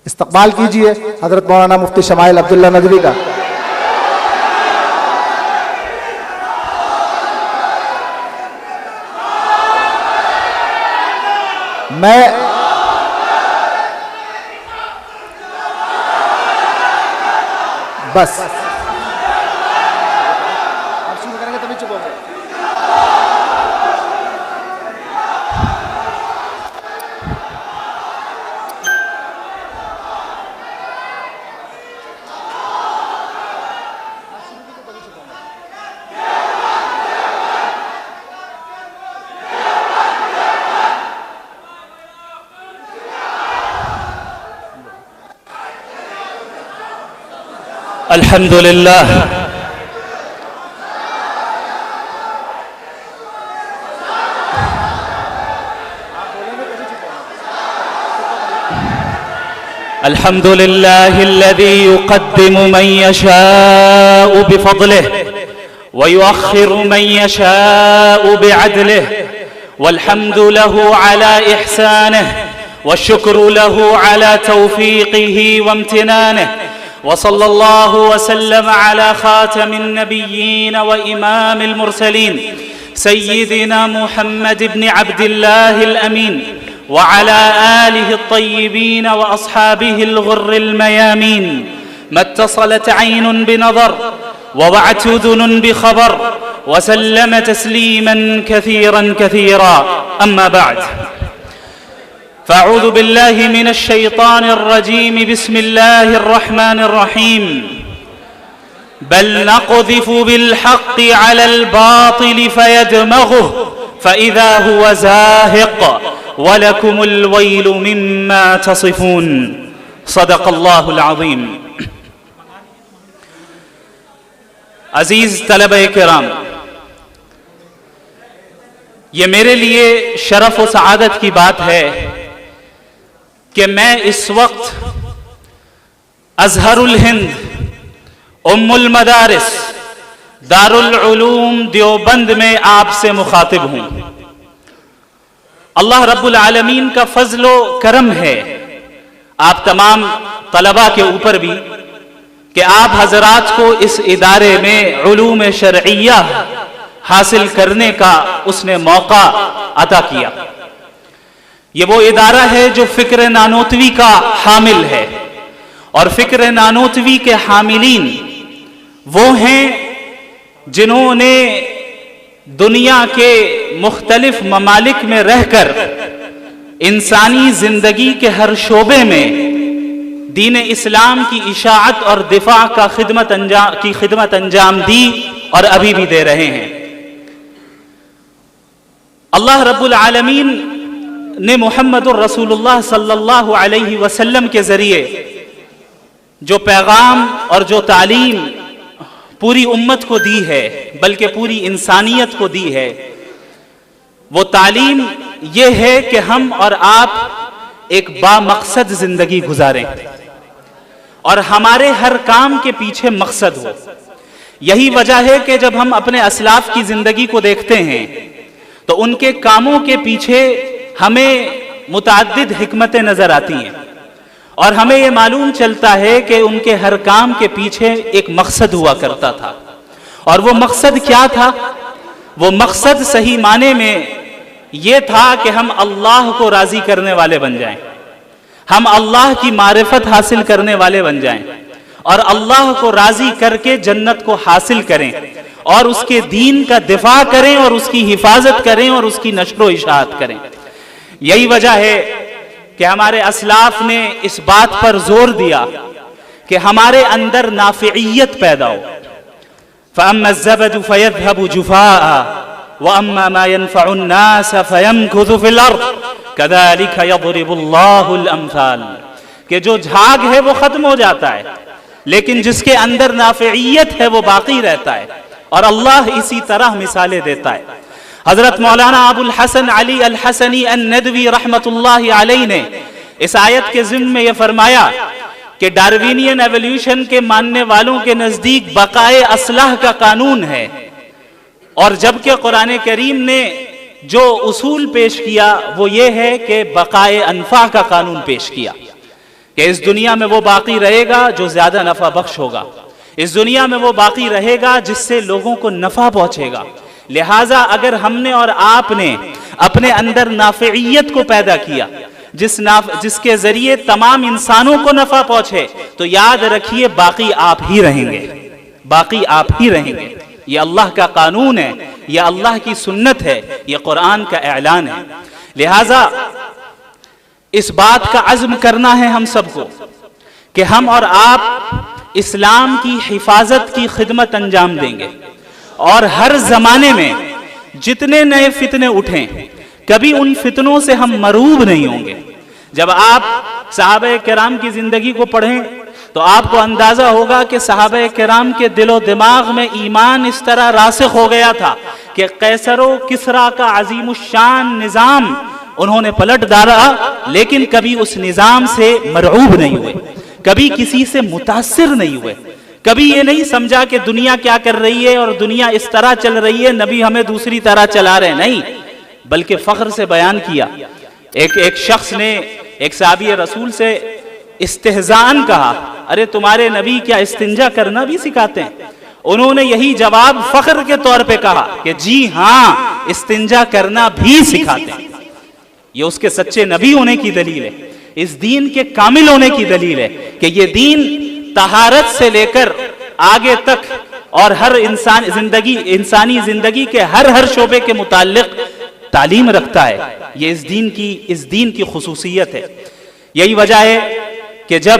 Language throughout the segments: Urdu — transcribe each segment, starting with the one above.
استقبال کیجئے حضرت مولانا مفتی شمائل عبداللہ ندوی کا. میں بس آپ شروع کریں گے تبھی چپ ہوں گے. الحمد لله الحمد لله الذي يقدم من يشاء بفضله ويؤخر من يشاء بعدله والحمد له على إحسانه والشكر له على توفيقه وامتنانه وصلى الله وسلم على خاتم النبيين وإمام المرسلين سيدنا محمد بن عبد الله الأمين وعلى آله الطيبين وأصحابه الغر الميامين ما اتصلت عين بنظر ووعت أذن بخبر وسلم تسليما كثيرا كثيرا. أما بعد فأعوذ بالله من الشيطان الرجيم. بسم الله الرحمن الرحيم. بل نقذف بالحق على الباطل فيدمغه فإذا هو زاهق ولكم الويل مما تصفون. صدق الله العظيم. عزیز طلبہ کرام، یہ میرے لیے شرف و سعادت کی بات ہے کہ میں اس وقت ازہر الہند ام المدارس دارالعلوم دیوبند میں آپ سے مخاطب ہوں. اللہ رب العالمین کا فضل و کرم ہے آپ تمام طلباء کے اوپر بھی کہ آپ حضرات کو اس ادارے میں علوم شرعیہ حاصل کرنے کا اس نے موقع عطا کیا. یہ وہ ادارہ ہے جو فکر نانوتوی کا حامل ہے، اور فکر نانوتوی کے حاملین وہ ہیں جنہوں نے دنیا کے مختلف ممالک میں رہ کر انسانی زندگی کے ہر شعبے میں دین اسلام کی اشاعت اور دفاع کا خدمت انجام دی اور ابھی بھی دے رہے ہیں. اللہ رب العالمین نے محمد الرسول اللہ صلی اللہ علیہ وسلم کے ذریعے جو پیغام اور جو تعلیم پوری امت کو دی ہے، بلکہ پوری انسانیت کو دی ہے، وہ تعلیم یہ ہے کہ ہم اور آپ ایک بامقصد زندگی گزاریں اور ہمارے ہر کام کے پیچھے مقصد ہو. یہی وجہ ہے کہ جب ہم اپنے اسلاف کی زندگی کو دیکھتے ہیں تو ان کے کاموں کے پیچھے ہمیں متعدد حکمتیں نظر آتی ہیں، اور ہمیں یہ معلوم چلتا ہے کہ ان کے ہر کام کے پیچھے ایک مقصد ہوا کرتا تھا. اور وہ مقصد کیا تھا؟ وہ مقصد صحیح معنی میں یہ تھا کہ ہم اللہ کو راضی کرنے والے بن جائیں، ہم اللہ کی معرفت حاصل کرنے والے بن جائیں، اور اللہ کو راضی کر کے جنت کو حاصل کریں، اور اس کے دین کا دفاع کریں، اور اس کی حفاظت کریں، اور اس کی نشر و اشاعت کریں. یہی وجہ ہے کہ ہمارے اسلاف نے اس بات پر زور دیا کہ ہمارے اندر نافعیت پیدا ہو. فَأَمَّا الزَّبَدُ فَيَذْهَبُ جُفَاءً وَأَمَّا مَا يَنْفَعُ النَّاسَ فَيَمْكُثُ فِي الْأَرْضِ كَذَلِكَ يَضْرِبُ اللَّهُ الْأَمْثَالَ. کہ جو جھاگ ہے وہ ختم ہو جاتا ہے، لیکن جس کے اندر نافعیت ہے وہ باقی رہتا ہے، اور اللہ اسی طرح مثالیں دیتا ہے. حضرت مولانا ابو الحسن علی الحسنی الندوی رحمت اللہ علیہ نے اس آیت کے ضمن میں یہ فرمایا کہ ڈاروینین ایولیوشن کے ماننے والوں کے نزدیک بقائے اصلاح کا قانون ہے، اور جبکہ قرآن کریم نے جو اصول پیش کیا وہ یہ ہے کہ بقائے انفع کا قانون پیش کیا کہ اس دنیا میں وہ باقی رہے گا جو زیادہ نفع بخش ہوگا، اس دنیا میں وہ باقی رہے گا جس سے لوگوں کو نفع پہنچے گا۔ لہٰذا اگر ہم نے اور آپ نے اپنے اندر نافعیت کو پیدا کیا جس کے ذریعے تمام انسانوں کو نفع پہنچے تو یاد رکھیے باقی آپ ہی رہیں گے، باقی آپ ہی رہیں گے۔ یہ اللہ کا قانون ہے، یہ اللہ کی سنت ہے، یہ قرآن کا اعلان ہے۔ لہٰذا اس بات کا عزم کرنا ہے ہم سب کو کہ ہم اور آپ اسلام کی حفاظت کی خدمت انجام دیں گے، اور ہر زمانے میں جتنے نئے فتنے اٹھیں کبھی ان فتنوں سے ہم مروب نہیں ہوں گے۔ جب آپ صحابہ کرام کی زندگی کو پڑھیں تو آپ کو اندازہ ہوگا کہ صحابہ کرام کے دل و دماغ میں ایمان اس طرح راسخ ہو گیا تھا کہ قیصر و کسریٰ کا عظیم الشان نظام انہوں نے پلٹ ڈالا، لیکن کبھی اس نظام سے مرعوب نہیں ہوئے، کبھی کسی سے متاثر نہیں ہوئے، کبھی یہ نہیں سمجھا کہ دنیا کیا کر رہی ہے اور دنیا اس طرح چل رہی ہے، نبی ہمیں دوسری طرح چلا رہے، نہیں، بلکہ فخر سے بیان کیا۔ ایک شخص نے ایک صحابی رسول سے استہزان کہا، ارے تمہارے نبی کیا استنجا کرنا بھی سکھاتے ہیں؟ انہوں نے یہی جواب فخر کے طور پہ کہا کہ جی ہاں، استنجا کرنا بھی سکھاتے ہیں۔ یہ اس کے سچے نبی ہونے کی دلیل ہے، اس دین کے کامل ہونے کی دلیل ہے کہ یہ دین طہارت سے لے کر آگے تک اور ہر انسانی زندگی کے ہر شعبے کے متعلق تعلیم رکھتا ہے۔ یہ اس دین کی خصوصیت ہے۔ یہی وجہ ہے کہ جب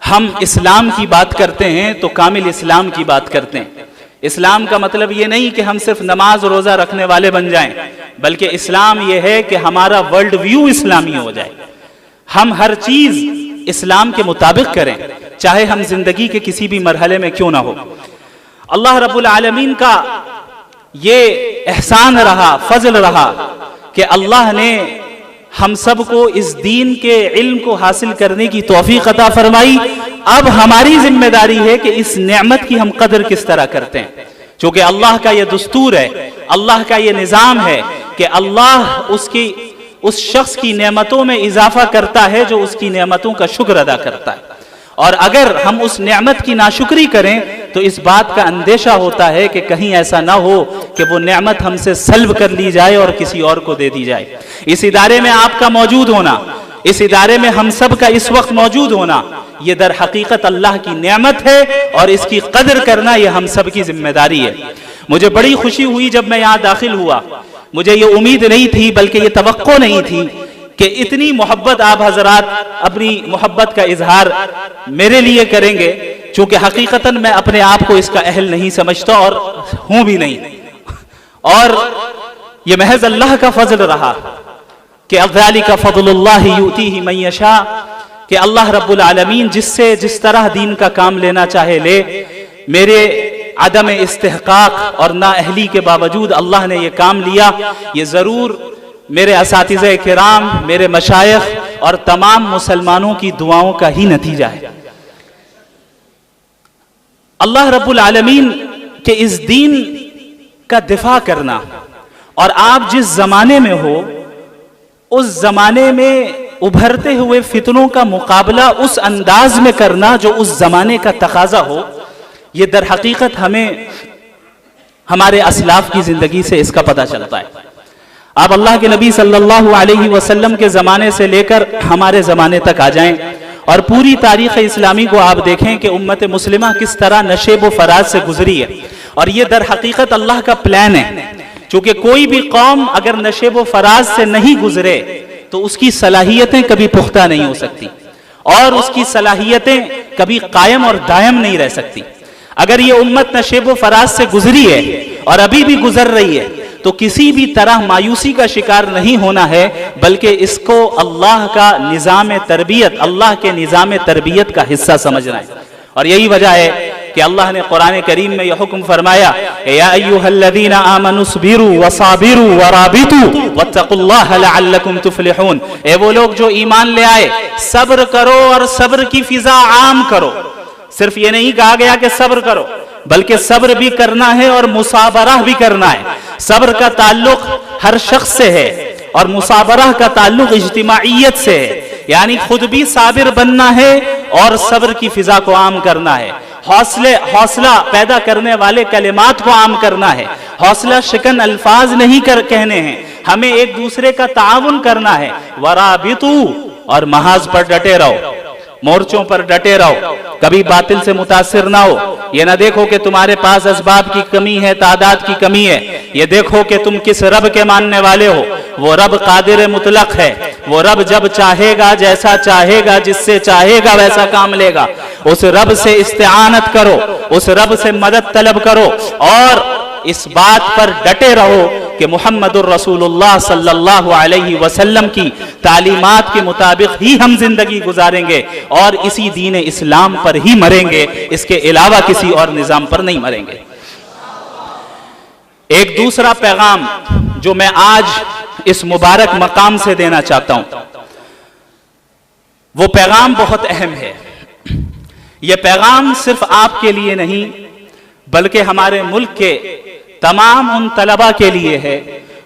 ہم اسلام کی بات کرتے ہیں تو کامل اسلام کی بات کرتے ہیں۔ اسلام کا مطلب یہ نہیں کہ ہم صرف نماز روزہ رکھنے والے بن جائیں، بلکہ اسلام یہ ہے کہ ہمارا ورلڈ ویو اسلامی ہو جائے، ہم ہر چیز اسلام کے مطابق کریں، چاہے ہم زندگی کے کسی بھی مرحلے میں کیوں نہ ہو۔ اللہ رب العالمین کا یہ احسان رہا، فضل رہا کہ اللہ نے ہم سب کو اس دین کے علم کو حاصل کرنے کی توفیق عطا فرمائی۔ اب ہماری ذمہ داری ہے کہ اس نعمت کی ہم قدر کس طرح کرتے ہیں، چونکہ اللہ کا یہ دستور ہے، اللہ کا یہ نظام ہے کہ اللہ اس شخص کی نعمتوں میں اضافہ کرتا ہے جو اس کی نعمتوں کا شکر ادا کرتا ہے، اور اگر ہم اس نعمت کی ناشکری کریں تو اس بات کا اندیشہ ہوتا ہے کہ کہیں ایسا نہ ہو کہ وہ نعمت ہم سے سلب کر لی جائے اور کسی اور کو دے دی جائے۔ اس ادارے میں آپ کا موجود ہونا، اس ادارے میں ہم سب کا اس وقت موجود ہونا، یہ در حقیقت اللہ کی نعمت ہے اور اس کی قدر کرنا یہ ہم سب کی ذمہ داری ہے۔ مجھے بڑی خوشی ہوئی جب میں یہاں داخل ہوا، مجھے یہ امید نہیں تھی بلکہ یہ توقع نہیں تھی کہ اتنی محبت آپ حضرات اپنی محبت کا اظہار میرے لیے کریں گے، چونکہ حقیقتاً میں اپنے آپ کو اس کا اہل نہیں سمجھتا اور ہوں بھی نہیں، اور یہ محض اللہ کا فضل رہا کہ ذَلِكَ فَضْلُ اللَّهِ يُؤْتِيهِ مَن يَشَاءُ، کہ اللہ رب العالمین جس سے جس طرح دین کا کام لینا چاہے لے۔ میرے عدم استحقاق اور نااہلی کے باوجود اللہ نے یہ کام لیا، یہ ضرور میرے اساتذہ کرام، میرے مشائخ اور تمام مسلمانوں کی دعاؤں کا ہی نتیجہ ہے۔ اللہ رب العالمین کے اس دین کا دفاع کرنا، اور آپ جس زمانے میں ہو اس زمانے میں ابھرتے ہوئے فتنوں کا مقابلہ اس انداز میں کرنا جو اس زمانے کا تقاضا ہو، یہ در حقیقت ہمیں ہمارے اسلاف کی زندگی سے اس کا پتہ چلتا ہے۔ آپ اللہ کے نبی صلی اللہ علیہ وسلم کے زمانے سے لے کر ہمارے زمانے تک آ جائیں اور پوری تاریخ اسلامی کو آپ دیکھیں کہ امت مسلمہ کس طرح نشیب و فراز سے گزری ہے، اور یہ در حقیقت اللہ کا پلان ہے، چونکہ کوئی بھی قوم اگر نشیب و فراز سے نہیں گزرے تو اس کی صلاحیتیں کبھی پختہ نہیں ہو سکتی، اور اس کی صلاحیتیں کبھی قائم اور دائم نہیں رہ سکتی۔ اگر یہ امت نشیب و فراز سے گزری ہے اور ابھی بھی گزر رہی ہے تو کسی بھی طرح مایوسی کا شکار نہیں ہونا ہے، بلکہ اس کو اللہ کا نظام تربیت، اللہ کے نظام تربیت کا حصہ سمجھنا ہے۔ اور یہی وجہ ہے کہ اللہ نے قرآن کریم میں یہ حکم فرمایا یا ایھا الذین آمنوا اصبروا وصابروا ورابطوا واتقوا اللہ لعلکم تفلحون، اے وہ لوگ جو ایمان لے آئے، صبر کرو اور صبر کی فضا عام کرو۔ صرف یہ نہیں کہا گیا کہ صبر کرو بلکہ صبر بھی کرنا ہے اور مصابرہ بھی کرنا ہے. صبر کا تعلق ہر شخص سے ہے اور مصابرہ کا تعلق اجتماعیت سے ہے. یعنی خود بھی صابر بننا ہے اور صبر کی فضا کو عام کرنا ہے. حوصلہ پیدا کرنے والے کلمات کو عام کرنا ہے. حوصلہ شکن الفاظ نہیں کہنے ہیں. ہمیں ایک دوسرے کا تعاون کرنا ہے. ورابطو، اور محاذ پر ڈٹے رہو، مورچوں پر ڈٹے رہو، کبھی باطل سے متاثر نہ ہو. یہ نہ دیکھو کہ تمہارے پاس اسباب کی کمی ہے، تعداد کی کمی ہے. یہ دیکھو کہ تم کس رب کے ماننے والے ہو. وہ رب قادر مطلق ہے. وہ رب جب چاہے گا، جیسا چاہے گا، جس سے چاہے گا ویسا کام لے گا. اس رب سے استعانت کرو، اس رب سے مدد طلب کرو اور اس بات پر ڈٹے رہو کہ محمد الرسول اللہ صلی اللہ علیہ وسلم کی تعلیمات کے مطابق ہی ہم زندگی گزاریں گے اور اسی دین اسلام پر ہی مریں گے، اس کے علاوہ کسی اور نظام پر نہیں مریں گے. ایک دوسرا پیغام جو میں آج اس مبارک مقام سے دینا چاہتا ہوں، وہ پیغام بہت اہم ہے. یہ پیغام صرف آپ کے لیے نہیں بلکہ ہمارے ملک کے تمام ان طلباء کے لیے ہے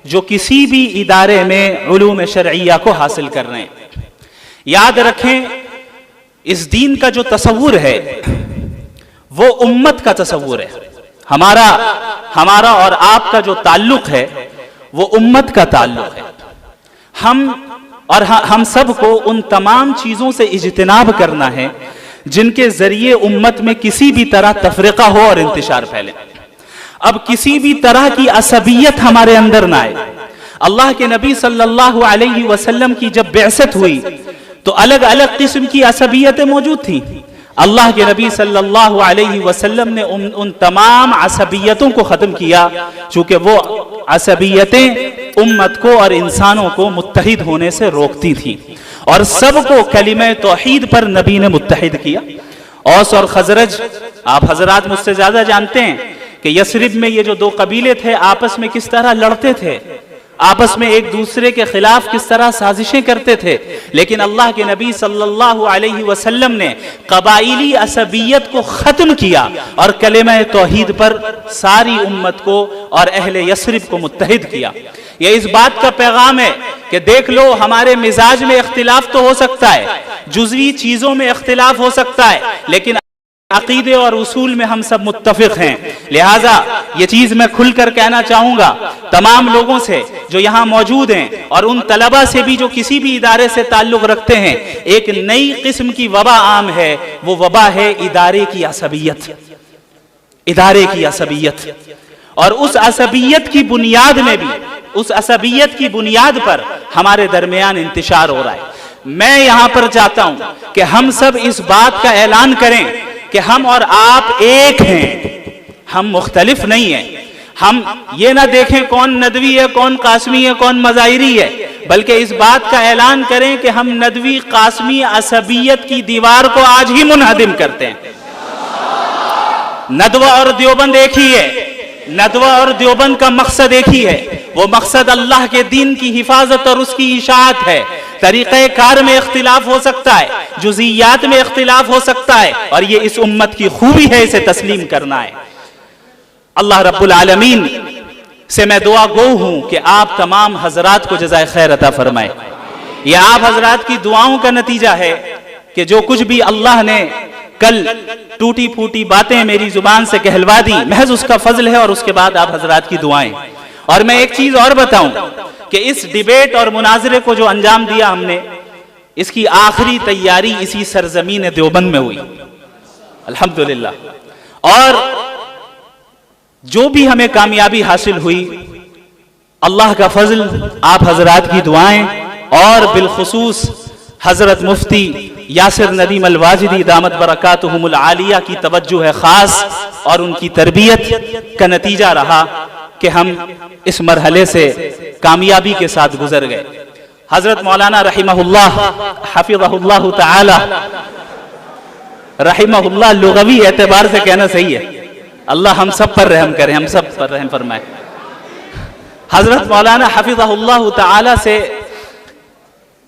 جو کسی بھی ادارے میں علوم شرعیہ کو حاصل کر رہے ہیں. یاد رکھیں، اس دین کا جو تصور ہے وہ امت کا تصور ہے. ہمارا اور آپ کا جو تعلق ہے وہ امت کا تعلق ہے. ہم سب کو ان تمام چیزوں سے اجتناب کرنا ہے جن کے ذریعے امت میں کسی بھی طرح تفرقہ ہو اور انتشار پھیلے. اب کسی بھی طرح کی عصبیت ہمارے اندر نہ آئے. اللہ کے نبی صلی اللہ علیہ وسلم کی جب بعثت ہوئی تو الگ الگ قسم کی عصبیتیں موجود تھیں. اللہ کے نبی صلی اللہ علیہ وسلم نے ان تمام عصبیتوں کو ختم کیا، چونکہ وہ عصبیتیں امت کو اور انسانوں کو متحد ہونے سے روکتی تھیں اور سب کو کلمہ توحید پر نبی نے متحد کیا. اوس اور خزرج، آپ حضرات مجھ سے زیادہ جانتے ہیں کہ یثرب میں یہ جو دو قبیلے تھے آپس میں کس طرح لڑتے تھے، آپس میں ایک دوسرے کے خلاف کس طرح سازشیں کرتے تھے. لیکن اللہ کے نبی صلی اللہ علیہ وسلم نے قبائلی عصبیت کو ختم کیا اور کلمہ توحید پر ساری امت کو اور اہل یثرب کو متحد کیا. یہ اس بات کا پیغام ہے کہ دیکھ لو، ہمارے مزاج میں اختلاف تو ہو سکتا ہے، جزوی چیزوں میں اختلاف ہو سکتا ہے، لیکن عقیدے اور اصول میں ہم سب متفق ہیں. لہٰذا یہ چیز میں کھل کر کہنا چاہوں گا تمام لوگوں سے جو یہاں موجود ہیں اور ان طلباء سے بھی جو کسی بھی ادارے سے تعلق رکھتے ہیں، ایک نئی قسم کی وبا عام ہے. وہ وبا ہے ادارے کی عصبیت. ادارے کی عصبیت، اور اس عصبیت کی بنیاد میں بھی، اس عصبیت کی بنیاد پر ہمارے درمیان انتشار ہو رہا ہے. میں یہاں پر چاہتا ہوں کہ ہم سب اس بات کا اعلان کریں کہ ہم اور آپ ایک ہیں، ہم مختلف نہیں ہیں. ہم یہ نہ دیکھیں کون ندوی ہے، کون قاسمی ہے، کون مظاہری ہے، بلکہ اس بات کا اعلان کریں کہ ہم ندوی قاسمی عصبیت کی دیوار کو آج ہی منہدم کرتے ہیں. ندوہ اور دیوبند ایک ہی ہے. ندوہ اور دیوبند کا مقصد ایک ہی ہے. وہ مقصد اللہ کے دین کی حفاظت اور اس کی اشاعت ہے. طریقہ کار میں اختلاف ہو سکتا ہے، جزئیات میں اختلاف ہو سکتا ہے، اور یہ اس امت کی خوبی ہے، اسے تسلیم کرنا ہے. اللہ رب العالمین سے میں دعا گو ہوں کہ آپ تمام حضرات کو جزائے خیر عطا فرمائے. یہ آپ حضرات کی دعاؤں کا نتیجہ ہے کہ جو کچھ بھی اللہ نے کل ٹوٹی پھوٹی باتیں میری زبان سے کہلوا دی، محض اس کا فضل ہے اور اس کے بعد آپ حضرات کی دعائیں. اور میں ایک چیز اور بتاؤں کہ اس ڈیبیٹ اور مناظرے کو جو انجام دیا ہم نے، اس کی آخری تیاری اسی سرزمین دیوبند میں ہوئی الحمدللہ. اور جو بھی ہمیں کامیابی حاصل ہوئی، اللہ کا فضل، آپ حضرات کی دعائیں، اور بالخصوص حضرت مفتی یاسر ندیم الواجدی دامت برکاتہم العالیہ کی توجہ ہے خاص اور ان کی تربیت کا نتیجہ رہا کہ ہم اس مرحلے سے کامیابی کے ساتھ گزر گئے. حضرت مولانا رحمہ اللہ حفظہ اللہ تعالی، رحمہ اللہ لغوی اعتبار سے کہنا صحیح ہے، اللہ ہم سب پر رحم کرے، ہم سب پر رحم فرمائے. حضرت مولانا حفظہ اللہ تعالی سے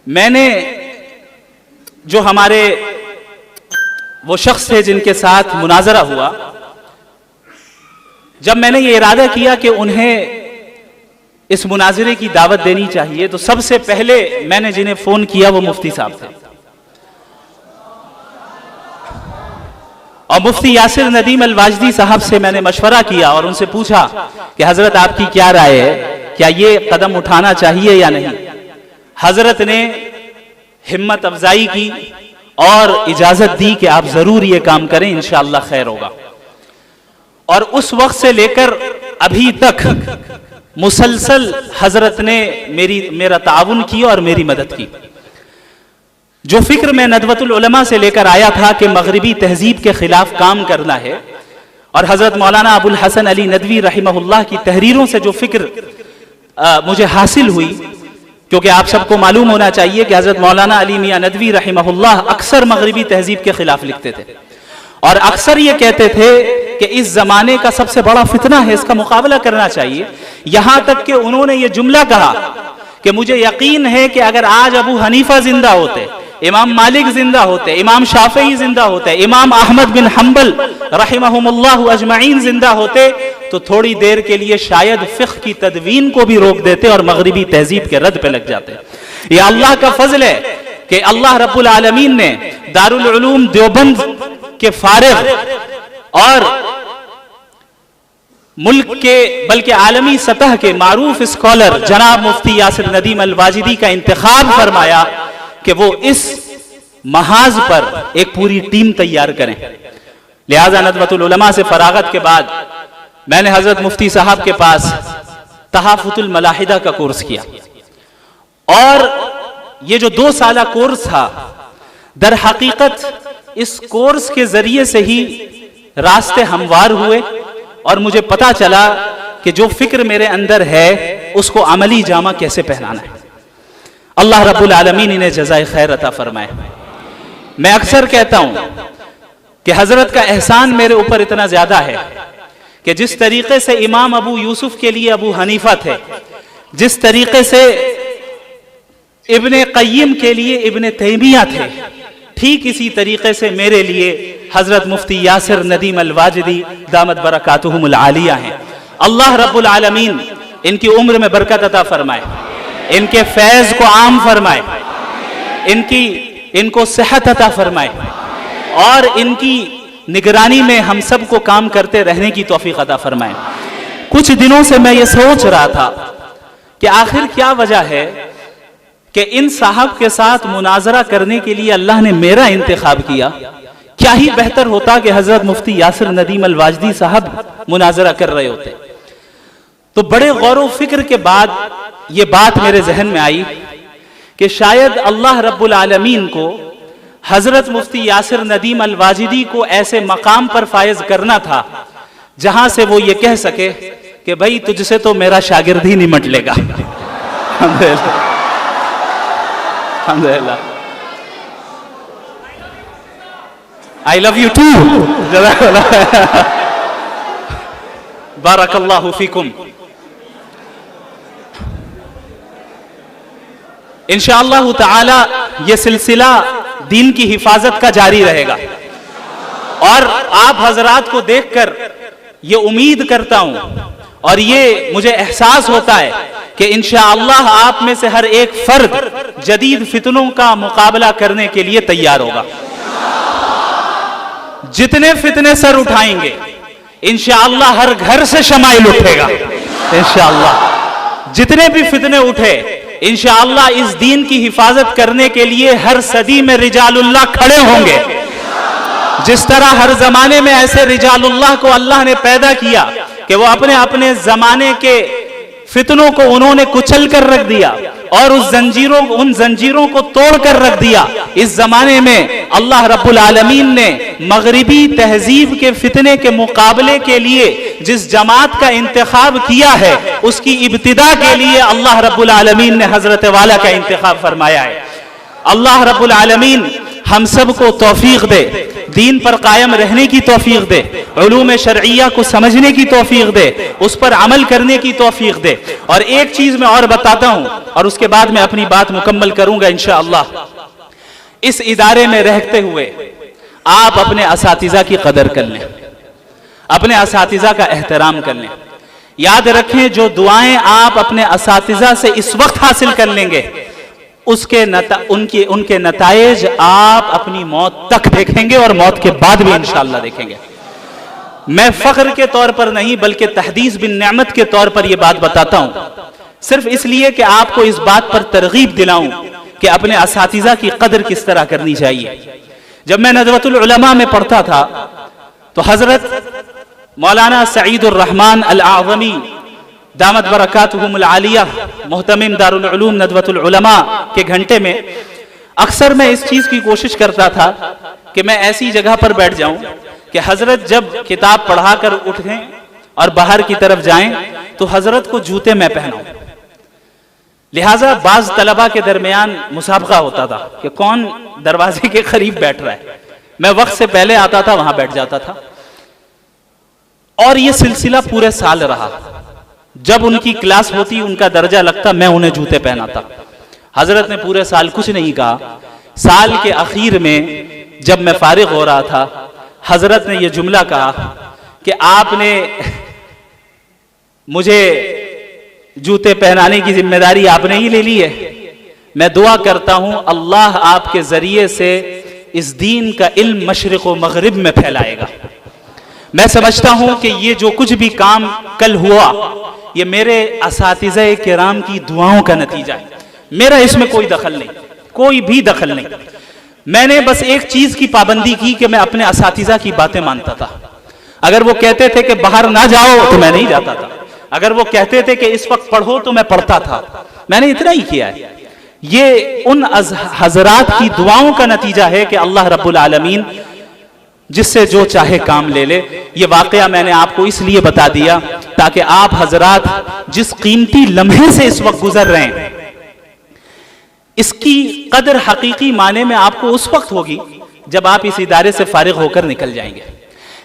میں نے، جو ہمارے وہ شخص تھے جن کے ساتھ مناظرہ ہوا، جب میں نے یہ ارادہ کیا کہ انہیں اس مناظرے کی دعوت دینی چاہیے تو سب سے پہلے میں نے جنہیں فون کیا وہ مفتی صاحب تھے، اور مفتی یاسر ندیم الواجدی صاحب سے میں نے مشورہ کیا اور ان سے پوچھا کہ حضرت آپ کی کیا رائے ہے، کیا یہ قدم اٹھانا چاہیے یا نہیں؟ حضرت نے ہمت افزائی کی اور اجازت دی کہ آپ ضرور یہ کام کریں، انشاءاللہ خیر ہوگا۔ اور اس وقت سے لے کر ابھی تک مسلسل حضرت نے میرا تعاون کیا اور میری مدد کی۔ جو فکر میں ندوۃ العلماء سے لے کر آیا تھا کہ مغربی تہذیب کے خلاف کام کرنا ہے، اور حضرت مولانا ابو الحسن علی ندوی رحمہ اللہ کی تحریروں سے جو فکر مجھے حاصل ہوئی، کیونکہ آپ سب کو معلوم ہونا چاہیے کہ حضرت مولانا علی میاں ندوی رحمہ اللہ اکثر مغربی تہذیب کے خلاف لکھتے تھے، اور اکثر یہ کہتے تھے کہ اس زمانے کا سب سے بڑا فتنہ ہے، اس کا مقابلہ کرنا چاہیے۔ یہاں تک کہ انہوں نے یہ جملہ کہا کہ مجھے یقین ہے کہ اگر آج ابو حنیفہ زندہ ہوتے، امام مالک زندہ ہوتے، امام شافعی زندہ ہوتے، امام احمد بن حنبل رحمہم اللہ اجمعین زندہ ہوتے، تو تھوڑی دیر کے لیے شاید فقہ کی تدوین کو بھی روک دیتے اور مغربی تہذیب کے رد پہ لگ جاتے۔ یہ اللہ کا فضل ہے کہ اللہ رب العالمین نے دارالعلوم دیوبند کے فارغ اور ملک کے بلکہ عالمی سطح کے معروف اسکالر جناب مفتی یاسر ندیم الواجدی کا انتخاب فرمایا کہ وہ اس محاذ پر ایک پوری ٹیم تیار کریں۔ لہذا ندوۃ العلماء سے فراغت کے بعد میں نے حضرت مفتی صاحب کے پاس تحافظ الملاحدہ کا کورس کیا، اور یہ جو 2 سالہ کورس تھا، در حقیقت اس کورس کے ذریعے سے ہی راستے ہموار ہوئے اور مجھے پتا چلا کہ جو فکر میرے اندر ہے اس کو عملی جامہ کیسے پہنانا ہے۔ اللہ رب العالمین انہیں جزائے خیر عطا فرمائے۔ میں اکثر کہتا ہوں کہ حضرت کا احسان میرے اوپر اتنا زیادہ ہے کہ جس طریقے سے امام ابو یوسف کے لیے ابو حنیفہ تھے، جس طریقے سے ابن قیم کے لیے ابن تیمیہ تھے، ٹھیک اسی طریقے سے میرے لیے حضرت مفتی یاسر ندیم الواجدی دامت برکاتہم العالیہ ہیں۔ اللہ رب العالمین ان کی عمر میں برکت عطا فرمائے، ان کے فیض کو عام فرمائے، ان کو صحت عطا فرمائے، اور ان کی نگرانی میں ہم سب کو کام کرتے رہنے کی توفیق عطا فرمائے۔ کچھ دنوں سے میں یہ سوچ رہا تھا کہ آخر کیا وجہ ہے کہ ان صاحب کے ساتھ مناظرہ کرنے کے لیے اللہ نے میرا انتخاب کیا۔ کیا ہی بہتر ہوتا کہ حضرت مفتی یاسر ندیم الواجدی صاحب مناظرہ کر رہے ہوتے۔ تو بڑے غور و فکر کے بعد یہ بات میرے ذہن میں آئی کہ شاید اللہ رب العالمین کو حضرت مفتی یاسر ندیم الواجدی کو ایسے مقام پر فائز کرنا تھا جہاں سے وہ یہ کہہ سکے کہ بھائی تجھ سے تو میرا شاگرد ہی نمٹ لے گا۔ الحمدللہ I love you too. بارک اللہ فیکم۔ انشاءاللہ تعالی یہ سلسلہ دین کی حفاظت کا جاری رہے گا، اور آپ حضرات کو دیکھ کر یہ امید کرتا ہوں اور یہ مجھے احساس ہوتا ہے کہ انشاءاللہ آپ میں سے ہر ایک فرد جدید فتنوں کا مقابلہ کرنے کے لیے تیار ہوگا۔ جتنے فتنے سر اٹھائیں گے انشاءاللہ ہر گھر سے شمائل اٹھے گا انشاءاللہ۔ جتنے بھی فتنے اٹھے انشاءاللہ اس دین کی حفاظت کرنے کے لیے ہر صدی میں رجال اللہ کھڑے ہوں گے۔ جس طرح ہر زمانے میں ایسے رجال اللہ کو اللہ نے پیدا کیا کہ وہ اپنے اپنے زمانے کے فتنوں کو انہوں نے کچل کر رکھ دیا اور ان زنجیروں کو توڑ کر رکھ دیا، اس زمانے میں اللہ رب العالمین نے مغربی تہذیب کے فتنے کے مقابلے کے لیے جس جماعت کا انتخاب کیا ہے اس کی ابتدا کے لیے اللہ رب العالمین نے حضرت والا کا انتخاب فرمایا ہے۔ اللہ رب العالمین ہم سب کو توفیق دے، دین پر قائم رہنے کی توفیق دے، علوم شرعیہ کو سمجھنے کی توفیق دے، اس پر عمل کرنے کی توفیق دے۔ اور ایک چیز میں اور بتاتا ہوں اور اس کے بعد میں اپنی بات مکمل کروں گا انشاءاللہ۔ اس ادارے میں رہتے ہوئے آپ اپنے اساتذہ کی قدر کر لیں، اپنے اساتذہ کا احترام کر لیں. یاد رکھیں جو دعائیں آپ اپنے اساتذہ سے اس وقت حاصل کر لیں گے ان کے نتائج آپ اپنی موت تک دیکھیں گے اور موت کے بعد بھی انشاءاللہ دیکھیں گے. میں فخر کے طور پر نہیں بلکہ تحدیث بالنعمت کے طور پر یہ بات بتاتا ہوں، صرف اس لیے کہ آپ کو اس بات پر ترغیب دلاؤں کہ اپنے اساتذہ کی قدر کس طرح کرنی چاہیے. جب میں ندوۃ العلماء میں پڑھتا تھا تو حضرت مولانا سعید الرحمن الاعظمی دامت برکاتہم العالیہ محتمم دارالعلوم ندوۃ العلماء کے گھنٹے میں اکثر میں اس چیز کی کوشش کرتا تھا کہ میں ایسی جگہ پر بیٹھ جاؤں کہ حضرت جب کتاب پڑھا کر اٹھیں اور باہر کی طرف جائیں تو حضرت کو جوتے میں پہناؤں. لہٰذا بعض طلبہ کے درمیان مسابقہ ہوتا تھا کہ کون دروازے کے قریب بیٹھ رہا ہے. میں وقت سے پہلے آتا تھا، وہاں بیٹھ جاتا تھا، اور یہ سلسلہ پورے سال رہا. جب ان کی کلاس ہوتی ان کا درجہ لگتا میں انہیں جوتے پہناتا. حضرت نے پورے سال کچھ نہیں کہا. سال کے اخیر میں جب میں فارغ ہو رہا تھا حضرت نے یہ جملہ کہا کہ آپ نے مجھے جوتے پہنانے کی ذمہ داری آپ نے ہی لے لی ہے. میں دعا کرتا ہوں اللہ آپ کے ذریعے سے اس دین کا علم مشرق و مغرب میں پھیلائے گا. میں سمجھتا ہوں کہ یہ جو کچھ بھی کام کل ہوا یہ میرے اساتذہ کرام کی دعاؤں کا نتیجہ ہے. میرا اس میں کوئی دخل نہیں، کوئی بھی دخل نہیں. میں نے بس ایک چیز کی پابندی کی کہ میں اپنے اساتذہ کی باتیں مانتا تھا. اگر وہ کہتے تھے کہ باہر نہ جاؤ تو میں نہیں جاتا تھا. اگر وہ کہتے تھے کہ اس وقت پڑھو تو میں پڑھتا تھا. میں نے اتنا ہی کیا ہے. یہ ان حضرات کی دعاؤں کا نتیجہ ہے کہ اللہ رب العالمین جس سے جو چاہے کام لے لے. یہ واقعہ میں نے آپ کو اس لیے بتا دیا تاکہ آپ حضرات جس قیمتی لمحے سے اس وقت گزر رہے ہیں اس کی قدر حقیقی معنی میں آپ کو اس وقت ہوگی جب آپ اس ادارے سے فارغ ہو کر نکل جائیں گے.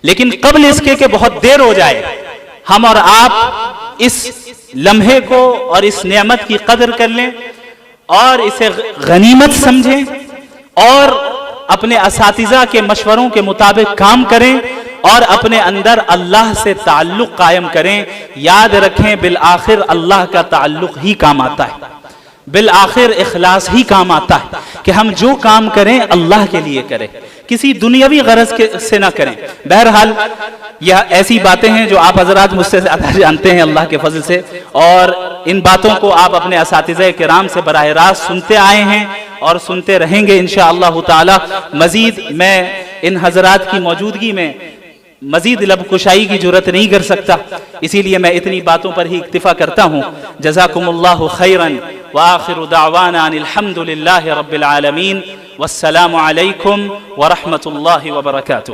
لیکن قبل اس کے کہ بہت دیر ہو جائے ہم اور آپ اس لمحے کو اور اس نعمت کی قدر کر لیں اور اسے غنیمت سمجھیں اور اپنے اساتذہ کے مشوروں کے مطابق کام کریں اور اپنے اندر اللہ سے تعلق قائم کریں. یاد رکھیں بالآخر اللہ کا تعلق ہی کام آتا ہے، بالآخر اخلاص ہی کام آتا ہے کہ ہم جو کام کریں اللہ کے لیے کریں، کسی دنیاوی غرض سے نہ کریں. بہرحال یہ ایسی باتیں ہیں جو آپ حضرات مجھ سے زیادہ جانتے ہیں اللہ کے فضل سے، اور ان باتوں کو آپ اپنے اساتذہ کرام سے براہ راست سنتے آئے ہیں اور سنتے رہیں گے انشاءاللہ تعالی. مزید میں ان حضرات کی موجودگی میں مزید لب کشائی کی جرت نہیں کر سکتا، اسی لیے میں اتنی باتوں پر ہی اکتفا کرتا ہوں. جزاکم اللہ خیرا وآخر دعوانا ان الحمد للہ رب العالمین والسلام علیکم ورحمۃ اللہ وبرکاتہ.